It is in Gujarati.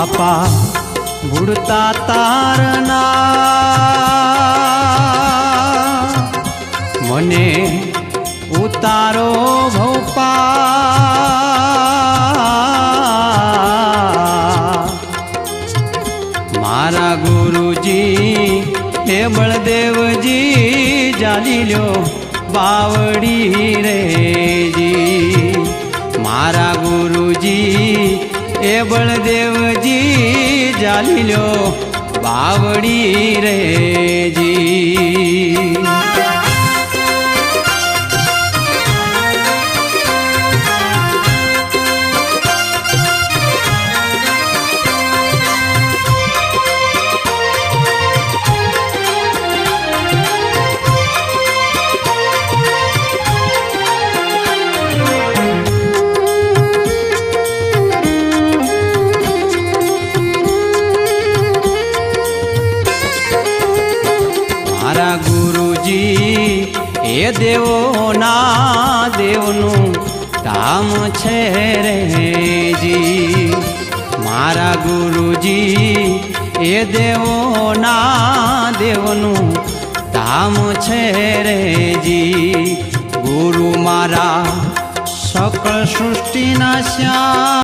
બાપા બુડતા તારના મને ઉતારો ભોપા મારા ગુરુજી હે બળદેવજી જાલી લ્યો બાવડી રેજી મારા ગુરુજી એ બળદેવજી જાલી લ્યો બાવડી રેજી મારા ગુરુજી એ દેવોના દેવનું ધામ છે રેજી મારા ગુરુજી એ દેવોના દેવનું ધામ છે રેજી ગુરુ મારા સકળ સૃષ્ટિના શ્યામ